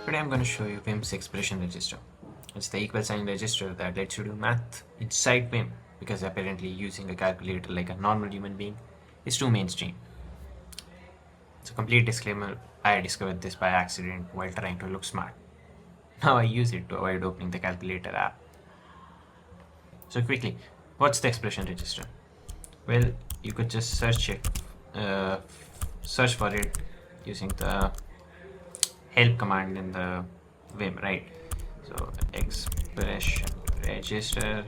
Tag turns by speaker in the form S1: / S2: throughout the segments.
S1: Today I'm going to show you Vim's expression register. It's the equal sign register that lets you do math inside Vim, because apparently using a calculator like a normal human being is too mainstream. It's a complete disclaimer, I discovered this by accident while trying to look smart. Now I use it to avoid opening the calculator app. So quickly, what's the expression register? Well, you could just search for it using the help command in the Vim, right? So expression register,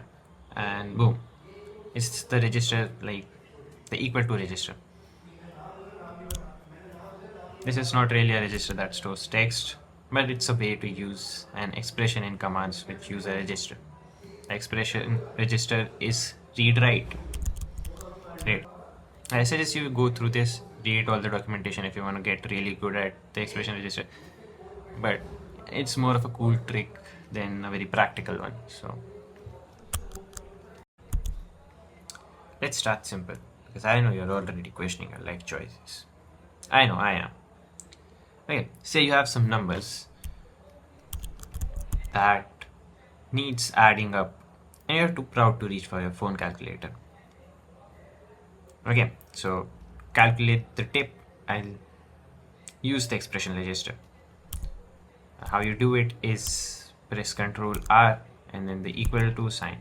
S1: and boom, it's the register, like the equal to register. This is not really a register that stores text, but it's a way to use an expression in commands which use a register. The expression register is read write. Great. I suggest you go through this, read all the documentation if you want to get really good at the expression register. But it's more of a cool trick than a very practical one. So let's start simple, because I know you're already questioning your life choices. I know I am. Okay, say you have some numbers that needs adding up and you're too proud to reach for your phone calculator. Okay, so calculate the tip, I'll use the expression register. How you do it is press ctrl-r and then the equal to sign.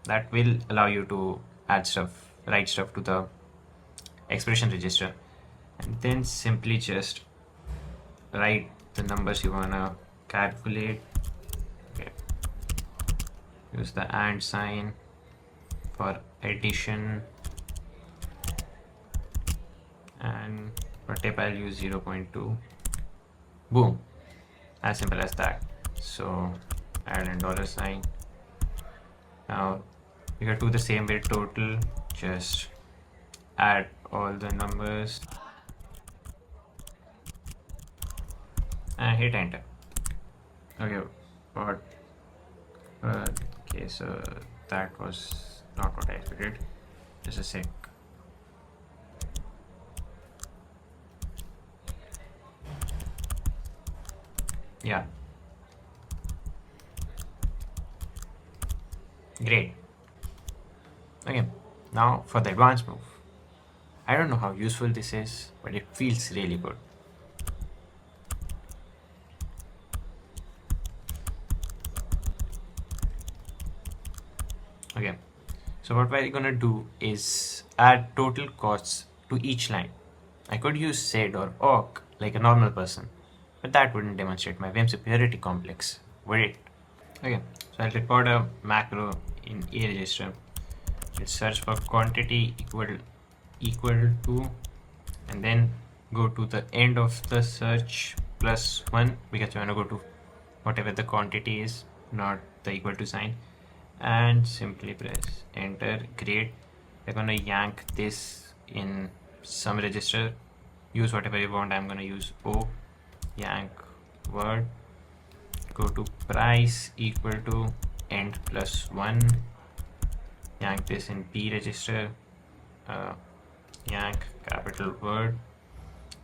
S1: That will allow you to add stuff, write stuff to the expression register, and then simply just write the numbers you wanna calculate. Okay. Use the and sign for addition, and for tip I'll use 0.2. Boom, as simple as that. So add a dollar sign. Now you can do the same with total, just add all the numbers and hit enter. Okay, okay, so that was not what I expected. Just a sec. Yeah, great. Okay, now for the advanced move. I don't know how useful this is, but it feels really good. Okay, so what we're gonna do is add total costs to each line. I could use sed or awk like a normal person, but that wouldn't demonstrate my Vim superiority complex, would it? Okay, so I'll record a macro in a register. Let's search for quantity equal to, and then go to the end of the search +1, because you want to go to whatever the quantity is, not the equal to sign, and simply press enter. Great. We're gonna yank this in some register. Use whatever you want. I'm gonna use O. Yank word. Go to price equal to end +1. Yank this in P register. Yank capital word.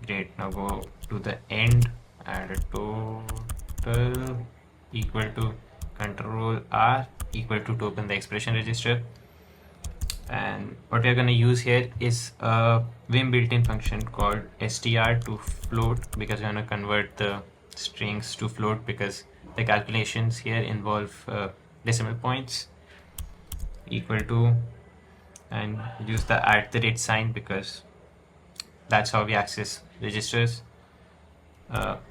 S1: Great. Now go to the end. Add a total equal to ctrl-r equal to open the expression register. And what we're going to use here is a Vim built-in function called str to float, because we're going to convert the strings to float, because the calculations here involve decimal points. Equal to, and use the @ sign, because that's how we access registers.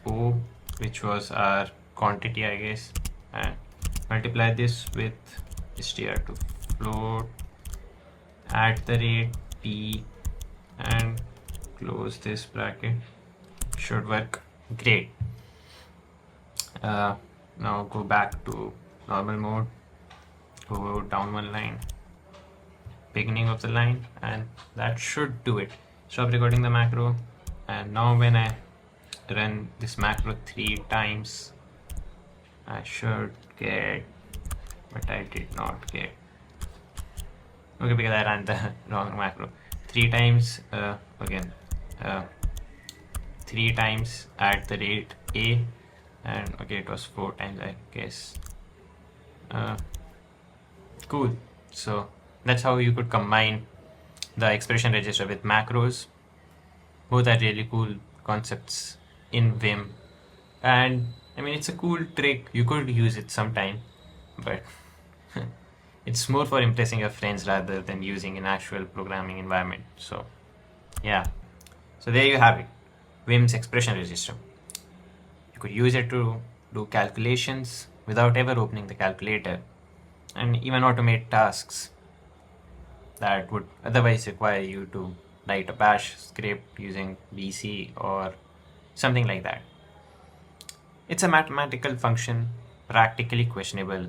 S1: O, which was our quantity, I guess, and multiply this with str to float @p, and close this bracket. Should work. Great. Now go back to normal mode, go down one line, beginning of the line, and that should do it. Stop recording the macro, and now when I run this macro 3 times, I should get, but I did not get. Okay, because I ran the wrong macro 3 times. Again, 3 times @ a, And okay, it was 4 times, I guess. Cool. So that's how you could combine the expression register with macros. Both are really cool concepts in Vim. And I mean, it's a cool trick. You could use it sometime, but it's more for impressing your friends rather than using an actual programming environment. So yeah. So there you have it. Vim's expression register. You could use it to do calculations without ever opening the calculator, and even automate tasks that would otherwise require you to write a bash script using BC or something like that. It's a mathematical function, practically questionable,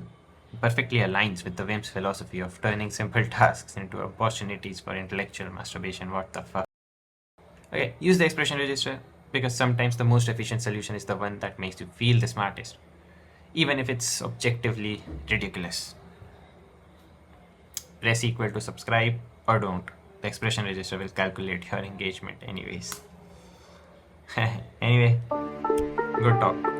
S1: perfectly aligns with the Vim's philosophy of turning simple tasks into opportunities for intellectual masturbation. What the fuck? Okay, use the expression register because sometimes the most efficient solution is the one that makes you feel the smartest, even if it's objectively ridiculous. Press equal to subscribe or don't. The expression register will calculate your engagement anyways. Anyway, good talk.